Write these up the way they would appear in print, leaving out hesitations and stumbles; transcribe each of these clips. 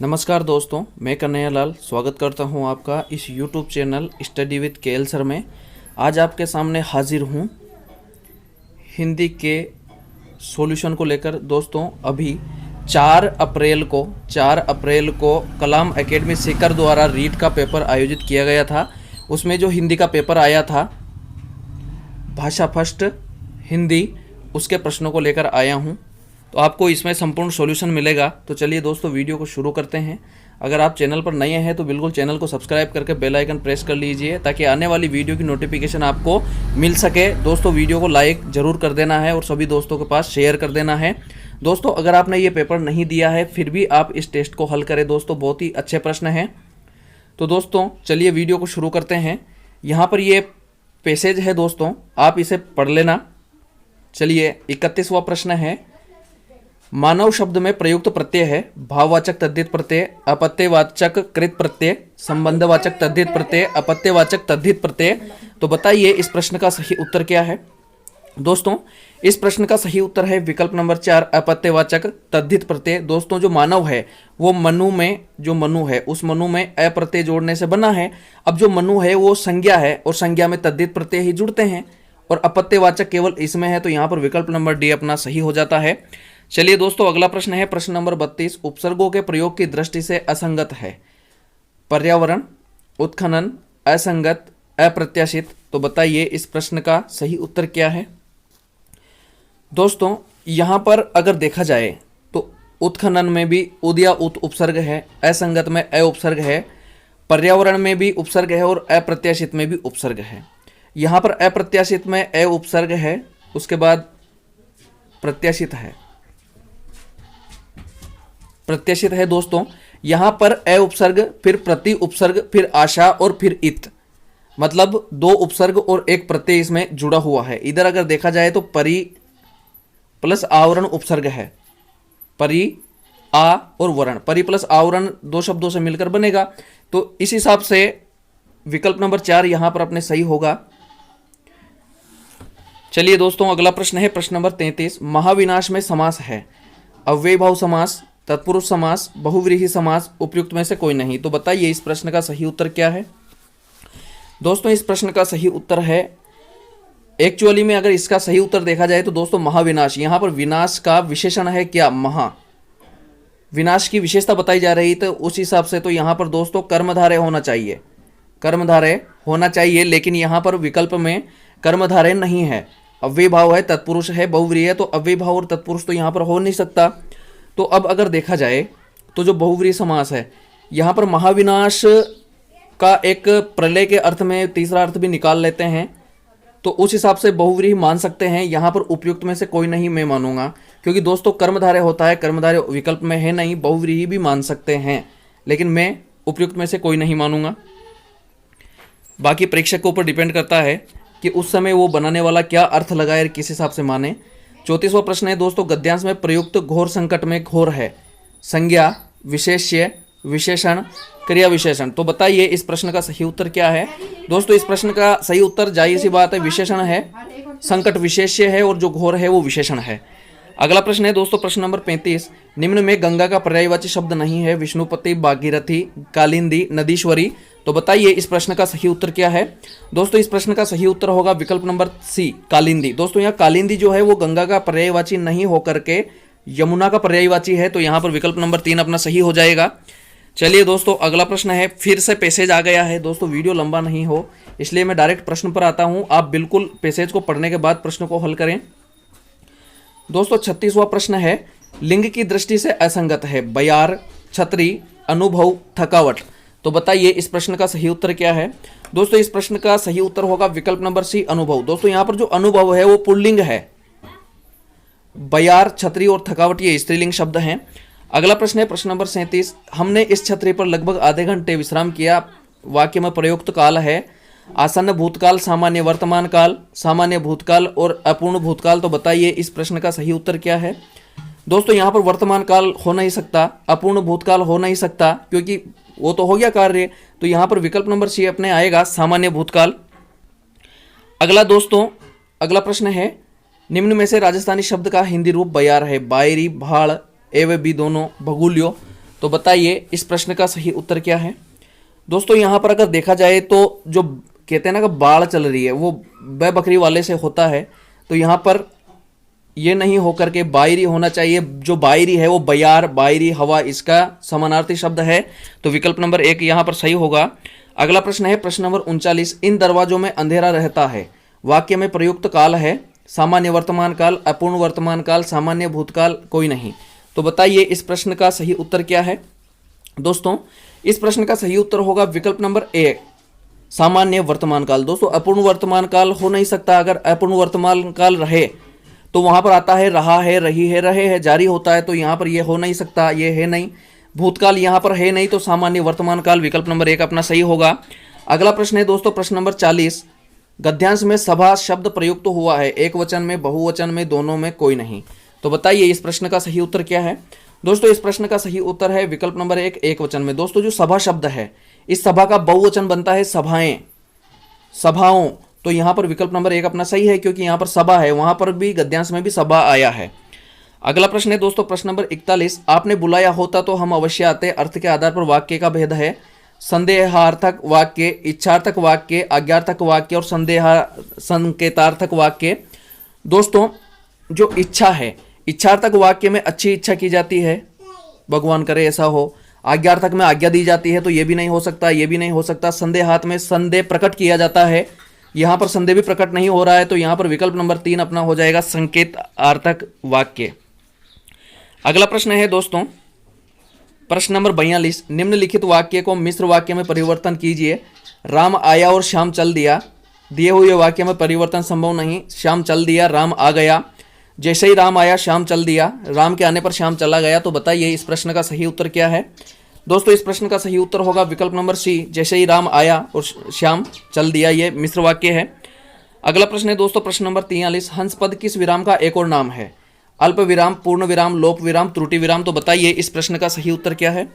नमस्कार दोस्तों, मैं कन्हैया लाल स्वागत करता हूं आपका इस YouTube channel study with KL sir में। आज आपके सामने हाजिर हूं हिंदी के सॉल्यूशन को लेकर। दोस्तों अभी 4 अप्रैल को कलाम एकेडमी सीकर द्वारा रीट का पेपर आयोजित किया गया था। उसमें जो हिंदी का पेपर आया था भाषा फर्स्ट हिंदी, उसके प्रश्नों को लेकर आया हूं। तो आपको इसमें संपूर्ण सॉल्यूशन मिलेगा। तो चलिए दोस्तों वीडियो को शुरू करते हैं। अगर आप चैनल पर नए हैं तो बिल्कुल चैनल को सब्सक्राइब करके बेल आइकन प्रेस कर लीजिए ताकि आने वाली वीडियो की नोटिफिकेशन आपको मिल सके। दोस्तों वीडियो को लाइक ज़रूर कर देना है और सभी दोस्तों के पास शेयर कर देना है। दोस्तों अगर आपने ये पेपर नहीं दिया है फिर भी आप इस टेस्ट को हल करें। दोस्तों बहुत ही अच्छे प्रश्न हैं। तो दोस्तों चलिए वीडियो को शुरू करते हैं। यहाँ पर ये पैसेज है दोस्तों, आप इसे पढ़ लेना। चलिए 31वां प्रश्न है, मानव शब्द में प्रयुक्त प्रत्यय है भाववाचक तद्धित प्रत्यय, अपत्यवाचक कृत प्रत्यय, संबंधवाचक तद्धित प्रत्यय, अपत्यवाचक तद्धित प्रत्यय। तो बताइए इस प्रश्न का सही उत्तर क्या है। दोस्तों इस प्रश्न का सही उत्तर है विकल्प नंबर 4 अपत्यवाचक तद्धित प्रत्यय। दोस्तों जो मानव है वो मनु है उस मनु में अ प्रत्यय जोड़ने से बना है। अब जो मनु है वो संज्ञा है और संज्ञा में तद्धित प्रत्यय ही जुड़ते हैं और अपत्यवाचक केवल इसमें है। तो यहाँ पर विकल्प नंबर डी अपना सही हो जाता है। चलिए दोस्तों अगला प्रश्न है प्रश्न नंबर 32, उपसर्गों के प्रयोग की दृष्टि से असंगत है पर्यावरण, उत्खनन, असंगत, अप्रत्याशित। तो बताइए इस प्रश्न का सही उत्तर क्या है। दोस्तों यहाँ पर अगर देखा जाए तो उत्खनन में भी उद या उत उपसर्ग है, असंगत में अ उपसर्ग है, पर्यावरण में भी उपसर्ग है और अप्रत्याशित में भी उपसर्ग है। यहाँ पर अप्रत्याशित में अ उपसर्ग है, उसके बाद प्रत्याशित है दोस्तों। यहाँ पर अ उपसर्ग, फिर प्रति उपसर्ग, फिर आशा और फिर इत, मतलब 2 उपसर्ग और एक प्रत्यय इसमें जुड़ा हुआ है। इधर अगर देखा जाए तो परि प्लस आवरण उपसर्ग है, परि आ और वरण, परि प्लस आवरण 2 शब्दों से मिलकर बनेगा। तो इस हिसाब से विकल्प नंबर 4 यहां पर अपने सही होगा। चलिए दोस्तों अगला प्रश्न है प्रश्न नंबर 33, महाविनाश में समास है अव्ययीभाव समास, तत्पुरुष समास, बहुव्रीहि समास, उपयुक्त में से कोई नहीं। तो बताइए इस प्रश्न का सही उत्तर क्या है। दोस्तों इस प्रश्न का सही उत्तर है, एक्चुअली में अगर इसका सही उत्तर देखा जाए तो दोस्तों महाविनाश, यहाँ पर विनाश का विशेषण है क्या, महा। विनाश की विशेषता बताई जा रही तो उस हिसाब से तो यहाँ पर दोस्तों कर्मधारय होना चाहिए, लेकिन यहाँ पर विकल्प में कर्मधारय नहीं है। अव्ययीभाव है, तत्पुरुष है, बहुव्रीहि है, तो अव्ययीभाव और तत्पुरुष तो यहाँ पर हो नहीं सकता। तो अब अगर देखा जाए तो जो बहुव्रीहि समास है यहाँ पर महाविनाश का एक प्रलय के अर्थ में तीसरा अर्थ भी निकाल लेते हैं, तो उस हिसाब से बहुव्रीहि मान सकते हैं। यहाँ पर उपयुक्त में से कोई नहीं मैं मानूंगा, क्योंकि दोस्तों कर्मधारय होता है, कर्मधारय विकल्प में है नहीं, बहुव्रीहि भी मान सकते हैं, लेकिन मैं उपयुक्त में से कोई नहीं मानूंगा। बाकी प्रेक्षक के ऊपर डिपेंड करता है कि उस समय वो बनाने वाला क्या अर्थ लगाए, किस हिसाब से माने। 34वां प्रश्न है दोस्तों, गद्यांश में प्रयुक्त घोर संकट में घोर है संज्ञा, विशेष्य, विशेषण, क्रिया विशेषण। तो बताइए इस प्रश्न का सही उत्तर क्या है। दोस्तों इस प्रश्न का सही उत्तर जाहिर सी बात है विशेषण है, संकट विशेष्य है और जो घोर है वो विशेषण है। अगला प्रश्न है दोस्तों प्रश्न नंबर 35, निम्न में गंगा का पर्यायवाची शब्द नहीं है विष्णुपति, भागीरथी, कालिंदी, नदीश्वरी। तो बताइए इस प्रश्न का सही उत्तर क्या है। दोस्तों इस प्रश्न का सही उत्तर होगा विकल्प नंबर सी कालिंदी। दोस्तों यहाँ कालिंदी जो है वो गंगा का पर्यायवाची नहीं होकर के यमुना का पर्यायवाची है, तो यहाँ पर विकल्प नंबर 3 अपना सही हो जाएगा। चलिए दोस्तों अगला प्रश्न है, फिर से पैसेज आ गया है दोस्तों, वीडियो लंबा नहीं हो इसलिए मैं डायरेक्ट प्रश्न पर आता हूँ। आप बिल्कुल पैसेज को पढ़ने के बाद प्रश्न को हल करें। दोस्तों 36वां प्रश्न है, लिंग की दृष्टि से असंगत है बयार, छतरी, अनुभव, थकावट। तो बताइए इस प्रश्न का सही उत्तर क्या है। दोस्तों इस प्रश्न का सही उत्तर होगा विकल्प नंबर सी अनुभव। दोस्तों यहाँ पर जो अनुभव है वो पुल्लिंग है, बयार, छतरी और थकावट ये स्त्रीलिंग शब्द हैं। अगला प्रश्न है प्रश्न नंबर 37, हमने इस छतरी पर लगभग आधे घंटे विश्राम किया, वाक्य में प्रयुक्त काल है आसन्न भूतकाल, सामान्य वर्तमान काल, सामान्य भूतकाल और अपूर्ण भूतकाल। तो बताइए इस प्रश्न का सही उत्तर क्या है। दोस्तों यहाँ पर वर्तमान काल हो नहीं सकता, अपूर्ण भूतकाल हो नहीं सकता, क्योंकि वो तो हो गया कार्य। तो यहाँ पर विकल्प नंबर सी अपने आएगा सामान्य भूतकाल। अगला प्रश्न है, निम्न में से राजस्थानी शब्द का हिंदी रूप बयार है बायरी, भाड़, एवं भी दोनों, भगुलियो। तो बताइए इस प्रश्न का सही उत्तर क्या है। दोस्तों यहाँ पर अगर देखा जाए तो जो कहते हैं ना कि बाढ़ चल रही है वो बै बकरी वाले से होता है, तो यहाँ पर ये नहीं होकर के बायरी होना चाहिए। जो बायरी है वो बयार, बायरी, हवा, इसका समानार्थी शब्द है। तो विकल्प नंबर 1 यहाँ पर सही होगा। अगला प्रश्न है प्रश्न नंबर 39, इन दरवाजों में अंधेरा रहता है। वाक्य में प्रयुक्त काल है सामान्य वर्तमान काल, अपूर्ण वर्तमान काल, सामान्य भूतकाल, कोई नहीं। तो बताइए इस प्रश्न का सही उत्तर क्या है। दोस्तों इस प्रश्न का सही उत्तर होगा विकल्प नंबर 1 सामान्य वर्तमान काल। दोस्तों अपूर्ण वर्तमान काल हो नहीं सकता। अगर अपूर्ण वर्तमान काल रहे तो वहां पर आता है रहा है, रही है, रहे है, जारी होता है, तो यहां पर ये हो नहीं सकता, ये है नहीं। भूतकाल यहां पर है नहीं, तो सामान्य वर्तमान काल विकल्प नंबर 1 अपना सही होगा। अगला प्रश्न है दोस्तों प्रश्न नंबर 40, गद्यांश में सभा शब्द प्रयुक्त हुआ है, एक वचन में, बहुवचन में, दोनों में, कोई नहीं। तो बताइए इस प्रश्न का सही उत्तर क्या है। दोस्तों इस प्रश्न का सही उत्तर है विकल्प नंबर 1 एक वचन में। दोस्तों जो सभा शब्द है, इस सभा का बहुवचन बनता है सभाएं, सभाओं। तो यहां पर विकल्प नंबर 1 अपना सही है, क्योंकि यहां पर सभा है, वहां पर भी गद्यांश में भी सभा आया है। अगला प्रश्न है दोस्तों प्रश्न नंबर 41, आपने बुलाया होता तो हम अवश्य आते, अर्थ के आधार पर वाक्य का भेद है। संदेहार्थक वाक्य, इच्छार्थक वाक्य, आज्ञार्थक वाक्य और संकेतार्थक वाक्य। दोस्तों जो इच्छा है, इच्छार्थक वाक्य में अच्छी इच्छा की जाती है, भगवान करे ऐसा हो। आज्ञार्थक में आज्ञा दी जाती है, तो ये भी नहीं हो सकता, ये भी नहीं हो सकता। संदेहात में संदेह प्रकट किया जाता है, यहां पर संदेह भी प्रकट नहीं हो रहा है, तो यहां पर विकल्प नंबर 3 अपना हो जाएगा संकेतार्थक वाक्य। अगला प्रश्न है दोस्तों प्रश्न नंबर 42, निम्नलिखित वाक्य को मिश्र वाक्य में परिवर्तन कीजिए। राम आया और श्याम चल दिया। दिए हुए वाक्य में परिवर्तन संभव नहीं। श्याम चल दिया, राम आ गया। जैसे ही राम आया श्याम चल दिया, राम के आने पर श्याम चला गया। तो बताइए इस प्रश्न का सही उत्तर क्या है। दोस्तों इस प्रश्न का सही उत्तर होगा विकल्प नंबर सी, जैसे ही राम आया और श्याम चल दिया, ये मिश्र वाक्य है। अगला प्रश्न है दोस्तों प्रश्न नंबर 43, हंस पद किस विराम का एक और नाम है। अल्प विराम, पूर्ण विराम, लोप विराम, त्रुटि विराम। तो बताइए इस प्रश्न का सही उत्तर क्या है।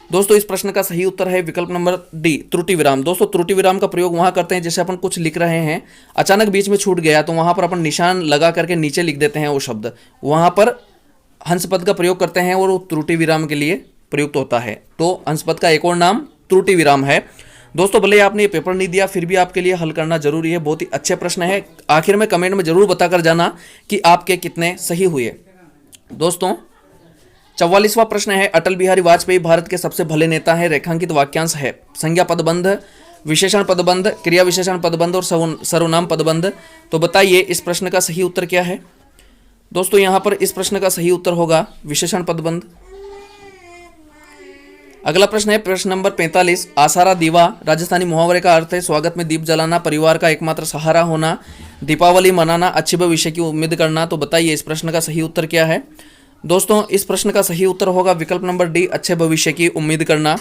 दोस्तों इस प्रश्न का सही उत्तर है विकल्प नंबर डी, त्रुटि विराम। दोस्तों त्रुटि विराम का प्रयोग वहां करते हैं जैसे अपन कुछ लिख रहे हैं, अचानक बीच में छूट गया, तो वहां पर अपन निशान लगा करके नीचे लिख देते हैं वो शब्द, वहां पर हंस पद का प्रयोग करते हैं और वो त्रुटि विराम के लिए प्रयुक्त होता है। तो हंस पद का एक और नाम त्रुटि विराम है। दोस्तों भले आपने ये पेपर नहीं दिया, फिर भी आपके लिए हल करना जरूरी है। बहुत ही अच्छे प्रश्न है। आखिर में कमेंट में जरूर बताकर जाना कि आपके कितने सही हुए। दोस्तों 44वां प्रश्न है, अटल बिहारी वाजपेयी भारत के सबसे भले नेता हैं। रेखांकित वाक्यांश है संज्ञा पदबंध, विशेषण पदबंध, क्रिया विशेषण पदबंध और सर्वनाम पदबंध। तो बताइए इस प्रश्न का सही उत्तर क्या है। दोस्तों यहां पर इस प्रश्न का सही उत्तर होगा विशेषण पदबंध। अगला प्रश्न है प्रश्न नंबर 45, आसारा दीवा राजस्थानी मुहावरे का अर्थ है स्वागत में दीप जलाना, परिवार का एकमात्र सहारा होना, दीपावली मनाना, अच्छे भविष्य की उम्मीद करना। तो बताइए इस प्रश्न का सही उत्तर क्या है। दोस्तों इस प्रश्न का सही उत्तर होगा विकल्प नंबर डी, अच्छे भविष्य की उम्मीद करना।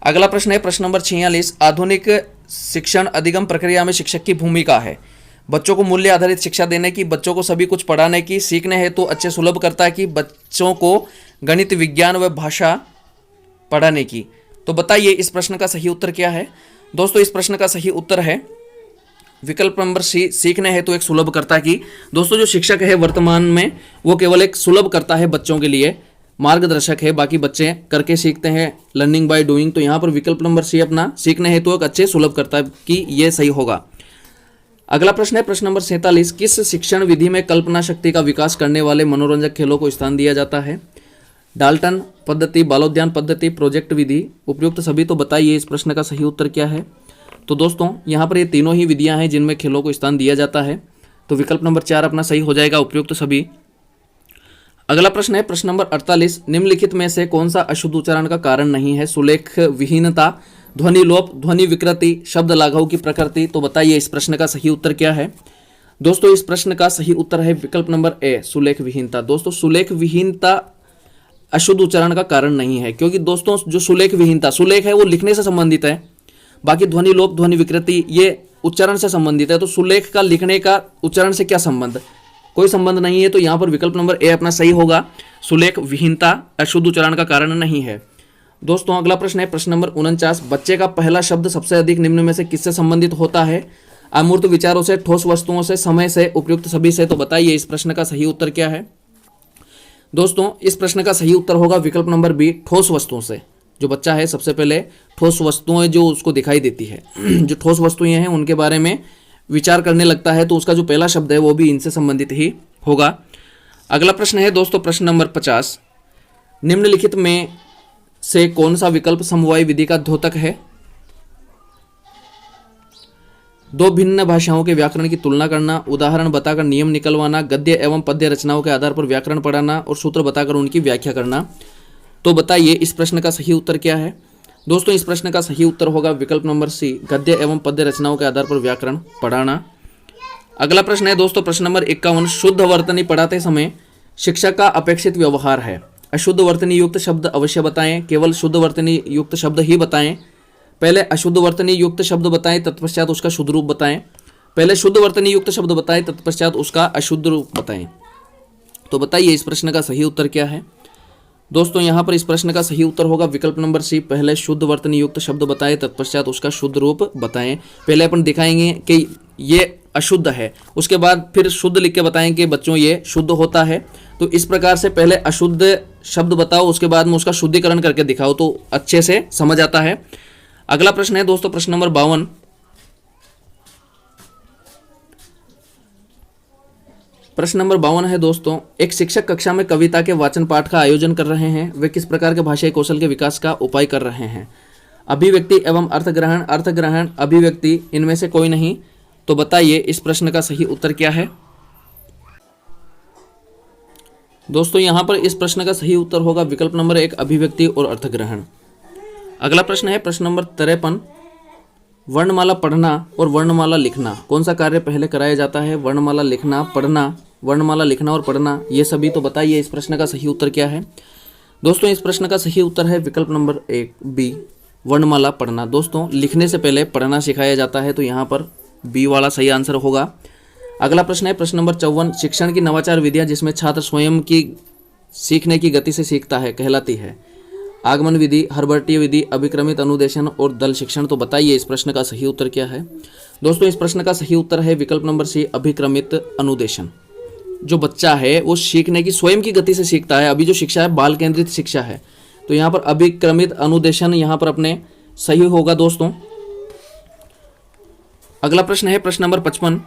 अगला प्रश्न है प्रश्न नंबर 46, आधुनिक शिक्षण अधिगम प्रक्रिया में शिक्षक की भूमिका है। बच्चों को मूल्य आधारित शिक्षा देने की, बच्चों को सभी कुछ पढ़ाने की, सीखने हेतु तो अच्छे सुलभ करता की, बच्चों को गणित, विज्ञान व भाषा पढ़ाने की। तो बताइए इस प्रश्न का सही उत्तर क्या है। दोस्तों इस प्रश्न का सही उत्तर है विकल्प नंबर सी, सीखने हेतु तो एक सुलभकर्ता की। दोस्तों जो शिक्षक है वर्तमान में वो केवल एक सुलभकर्ता है, बच्चों के लिए मार्गदर्शक है, बाकी बच्चे करके सीखते हैं, लर्निंग बाय डूइंग। तो यहाँ पर विकल्प नंबर सी अपना सीखने हेतु तो एक अच्छे सुलभकर्ता की, ये सही होगा। अगला प्रश्न है प्रश्न नंबर 47, किस शिक्षण विधि में कल्पना शक्ति का विकास करने वाले मनोरंजक खेलों को स्थान दिया जाता है। डाल्टन पद्धति, बालोद्यान पद्धति, प्रोजेक्ट विधि, उपयुक्त सभी। तो बताइए इस प्रश्न का सही उत्तर क्या है। तो दोस्तों यहाँ पर ये तीनों ही विधियां हैं जिनमें खेलों को स्थान दिया जाता है। तो विकल्प नंबर 4 अपना सही हो जाएगा, उपयुक्त सभी। अगला प्रश्न है प्रश्न नंबर 48, निम्नलिखित में से कौन सा अशुद्ध उच्चारण का कारण नहीं है। सुलेख विहीनता, ध्वनि लोप, ध्वनि विकृति, शब्द लाघव की प्रकृति। तो बताइए इस प्रश्न का सही उत्तर क्या है। दोस्तों इस प्रश्न का सही उत्तर है विकल्प नंबर ए, सुलेख विहीनता। दोस्तों सुलेख विहीनता अशुद्ध उच्चारण का कारण नहीं है, क्योंकि दोस्तों जो सुलेख विहीनता, सुलेख है वो लिखने से संबंधित है, बाकी ध्वनि लोप, ध्वनि विकृति ये उच्चारण से संबंधित है। तो सुलेख का लिखने का उच्चारण से क्या संबंध, कोई संबंध नहीं है। तो यहाँ पर विकल्प नंबर ए अपना सही होगा, सुलेख विहीनता अशुद्ध उच्चारण का कारण नहीं है। दोस्तों अगला प्रश्न है प्रश्न नंबर 49, बच्चे का पहला शब्द सबसे अधिक निम्न में से किससे संबंधित होता है। अमूर्त विचारों से, ठोस वस्तुओं से, समय से, उपयुक्त सभी से। तो बताइए इस प्रश्न का सही उत्तर क्या है। दोस्तों इस प्रश्न का सही उत्तर होगा विकल्प नंबर बी, ठोस वस्तुओं से। जो बच्चा है सबसे पहले ठोस वस्तुएं जो उसको दिखाई देती है जो ठोस वस्तुएं हैं उनके बारे में विचार करने लगता है, तो उसका जो पहला शब्द है वो भी इनसे संबंधित ही होगा। अगला प्रश्न है दोस्तों प्रश्न नंबर 50, निम्नलिखित में से कौन सा विकल्प समवायी विधि का द्योतक है? दो भिन्न भाषाओं के व्याकरण की तुलना करना, उदाहरण बताकर नियम निकलवाना, गद्य एवं पद्य रचनाओं के आधार पर व्याकरण पढ़ाना और सूत्र बताकर उनकी व्याख्या करना। तो बताइए इस प्रश्न का सही उत्तर क्या है? दोस्तों इस प्रश्न का सही उत्तर होगा विकल्प नंबर सी, गद्य एवं पद्य रचनाओं के आधार पर व्याकरण पढ़ाना। अगला प्रश्न है दोस्तों प्रश्न नंबर 51, शुद्ध वर्तनी पढ़ाते समय शिक्षक का अपेक्षित व्यवहार है। अशुद्ध वर्तनी युक्त शब्द अवश्य बताएं, केवल शुद्ध वर्तनी युक्त शब्द ही बताएं। पहले अशुद्ध वर्तनी युक्त शब्द बताएं, तत्पश्चात उसका शुद्ध रूप बताएं। पहले शुद्ध वर्तनी युक्त शब्द बताएं, तत्पश्चात उसका अशुद्ध रूप बताएं। तो बताइए इस प्रश्न का सही उत्तर क्या है? दोस्तों यहाँ पर इस प्रश्न का सही उत्तर होगा विकल्प नंबर सी, पहले शुद्ध वर्तनी युक्त शब्द बताएं, तत्पश्चात उसका शुद्ध रूप बताएं। पहले अपन दिखाएंगे कि ये अशुद्ध है, उसके बाद फिर शुद्ध लिख के बताएं कि बच्चों ये शुद्ध होता है। तो इस प्रकार से पहले अशुद्ध शब्द बताओ, उसके बाद में उसका शुद्धिकरण करके दिखाओ, तो अच्छे से समझ आता है। अगला प्रश्न है दोस्तों प्रश्न नंबर 52, प्रश्न नंबर 52 है दोस्तों, एक शिक्षक कक्षा में कविता के वाचन पाठ का आयोजन कर रहे हैं। वे किस प्रकार के भाषाई कौशल के विकास का उपाय कर रहे हैं? अभिव्यक्ति एवं अर्थग्रहण, अभिव्यक्ति, इनमें से कोई नहीं। तो बताइए इस प्रश्न का सही उत्तर क्या है? दोस्तों यहाँ पर इस प्रश्न का सही उत्तर होगा विकल्प नंबर 1, अभिव्यक्ति और अर्थग्रहण। अगला प्रश्न है प्रश्न नंबर 53, वर्णमाला पढ़ना और वर्णमाला लिखना कौन सा कार्य पहले कराया जाता है? वर्णमाला लिखना, पढ़ना, वर्णमाला लिखना और पढ़ना, ये सभी। तो बताइए इस प्रश्न का सही उत्तर क्या है? दोस्तों इस प्रश्न का सही उत्तर है विकल्प नंबर 1, बी, वर्णमाला पढ़ना। दोस्तों लिखने से पहले पढ़ना सिखाया जाता है, तो यहाँ पर बी वाला सही आंसर होगा। अगला प्रश्न है प्रश्न नंबर 54, शिक्षण की नवाचार विधियाँ जिसमें छात्र स्वयं की सीखने की गति से सीखता है कहलाती है? आगमन विधि, हर्बर्टीय विधि, अभिक्रमित अनुदेशन और दल शिक्षण। तो बताइए इस प्रश्न का सही उत्तर क्या है? दोस्तों इस प्रश्न का सही उत्तर है विकल्प नंबर सी, अभिक्रमित अनुदेशन। जो बच्चा है वो सीखने की स्वयं की गति से सीखता है। अभी जो शिक्षा है बाल केंद्रित शिक्षा है, तो यहाँ पर अभिक्रमित अनुदेशन यहाँ पर अपने सही होगा दोस्तों। अगला प्रश्न है प्रश्न नंबर 55,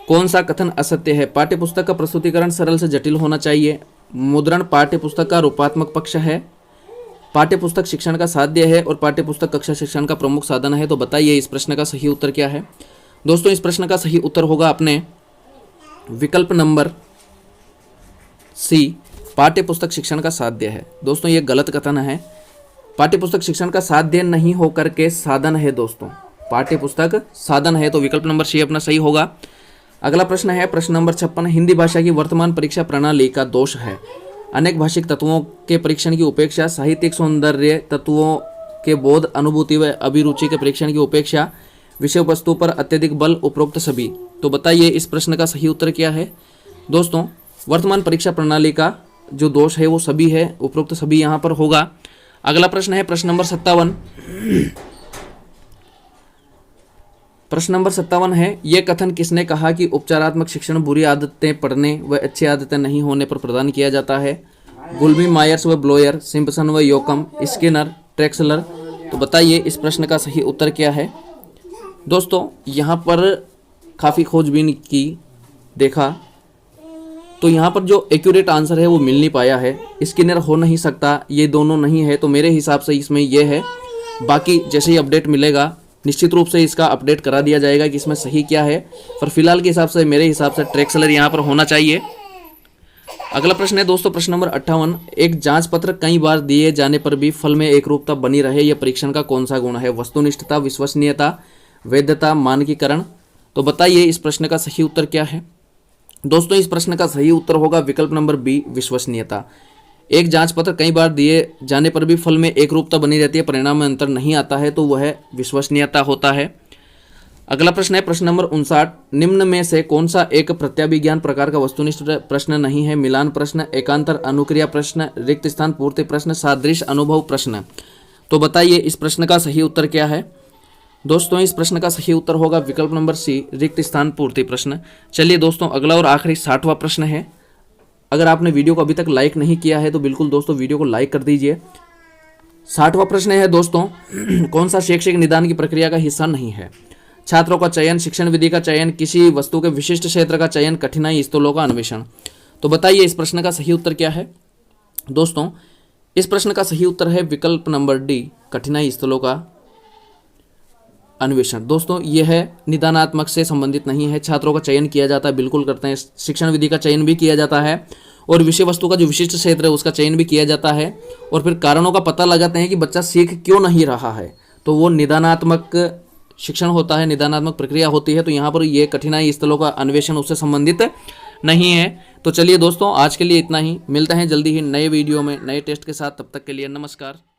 कौन सा कथन असत्य है? पाठ्यपुस्तक का प्रस्तुतिकरण सरल से जटिल होना चाहिए। मुद्रण पाठ्यपुस्तक का रूपात्मक पक्ष है। पाठ्यपुस्तक शिक्षण का साध्य है और पाठ्यपुस्तक कक्षा शिक्षण का प्रमुख साधन है। तो बताइए इस प्रश्न का सही उत्तर क्या है? दोस्तों इस प्रश्न का सही उत्तर होगा अपने विकल्प नंबर सी, पाठ्यपुस्तक शिक्षण का साध्य है। दोस्तों ये गलत कथन है। पाठ्यपुस्तक शिक्षण का साध्य नहीं होकर के साधन है दोस्तों, पाठ्यपुस्तक साधन है। तो विकल्प नंबर सी अपना सही होगा। अगला प्रश्न है प्रश्न नंबर 56, हिंदी भाषा की वर्तमान परीक्षा प्रणाली का दोष है। अनेक भाषिक तत्वों के परीक्षण की उपेक्षा, साहित्यिक सौंदर्य तत्वों के बोध, अनुभूति व अभिरुचि के परीक्षण की उपेक्षा, विषय वस्तु पर अत्यधिक बल, उपरोक्त सभी। तो बताइए इस प्रश्न का सही उत्तर क्या है? दोस्तों वर्तमान परीक्षा प्रणाली का जो दोष है वो सभी है, उपरोक्त सभी यहाँ पर होगा। अगला प्रश्न है प्रश्न नंबर 57, प्रश्न नंबर 57 है, ये कथन किसने कहा कि उपचारात्मक शिक्षण बुरी आदतें पढ़ने व अच्छी आदतें नहीं होने पर प्रदान किया जाता है? गुल्बी, मायर्स व ब्लोयर, सिम्पसन व योकम, स्किनर, ट्रेक्सलर। तो बताइए इस प्रश्न का सही उत्तर क्या है? दोस्तों यहाँ पर काफ़ी खोजबीन की, देखा तो यहाँ पर जो एक्यूरेट आंसर है वो मिल नहीं पाया है। स्किनर हो नहीं सकता, ये दोनों नहीं है, तो मेरे हिसाब से इसमें ये है। बाकी जैसे ही अपडेट मिलेगा निश्चित रूप से इसका अपडेट करा दिया जाएगा कि इसमें सही क्या है, पर फिलहाल के हिसाब से मेरे हिसाब से ट्रेक्सलर यहाँ पर होना चाहिए। अगला प्रश्न है दोस्तों प्रश्न नंबर 58, एक जांच पत्र कई बार दिए जाने पर भी फल में एकरूपता बनी रहे, यह परीक्षण का कौन सा गुण है? वस्तुनिष्ठता, विश्वसनीयता, वैधता, मानकीकरण। तो बताइए इस प्रश्न का सही उत्तर क्या है? दोस्तों इस प्रश्न का सही उत्तर होगा विकल्प नंबर बी, विश्वसनीयता। एक जांच पत्र कई बार दिए जाने पर भी फल में एकरूपता बनी रहती है, परिणाम में अंतर नहीं आता है, तो वह विश्वसनीयता होता है। अगला प्रश्न है प्रश्न नंबर 59, निम्न में से कौन सा एक प्रत्याभिज्ञान प्रकार का वस्तुनिष्ठ प्रश्न नहीं है? मिलान प्रश्न, एकांतर अनुक्रिया प्रश्न, रिक्त स्थान पूर्ति प्रश्न, सादृश्य अनुभव प्रश्न। तो बताइए इस प्रश्न का सही उत्तर क्या है? दोस्तों इस प्रश्न का सही उत्तर होगा विकल्प नंबर सी, रिक्त स्थान पूर्ति प्रश्न। चलिए दोस्तों अगला और आखिरी 60वां प्रश्न है। अगर आपने वीडियो को अभी तक लाइक नहीं किया है तो बिल्कुल दोस्तों वीडियो को लाइक कर दीजिए। 60वां प्रश्न है दोस्तों, कौन सा शैक्षिक निदान की प्रक्रिया का हिस्सा नहीं है? छात्रों का चयन, शिक्षण विधि का चयन, किसी वस्तु के विशिष्ट क्षेत्र का चयन, कठिनाई स्थलों का अन्वेषण। तो बताइए इस प्रश्न का सही उत्तर क्या है? दोस्तों इस प्रश्न का सही उत्तर है विकल्प नंबर डी, कठिनाई स्थलों का अन्वेषण। दोस्तों यह निदानात्मक से संबंधित नहीं है। छात्रों का चयन किया जाता है, बिल्कुल करते हैं, शिक्षण विधि का चयन भी किया जाता है और विषय वस्तु का जो विशिष्ट क्षेत्र है उसका चयन भी किया जाता है और फिर कारणों का पता लगाते हैं कि बच्चा सीख क्यों नहीं रहा है, तो वो निदानात्मक शिक्षण होता है, निदानात्मक प्रक्रिया होती है। तो यहाँ पर ये कठिनाई स्थलों का अन्वेषण उससे संबंधित नहीं है। तो चलिए दोस्तों आज के लिए इतना ही, मिलते हैं जल्दी ही नए वीडियो में नए टेस्ट के साथ, तब तक के लिए नमस्कार।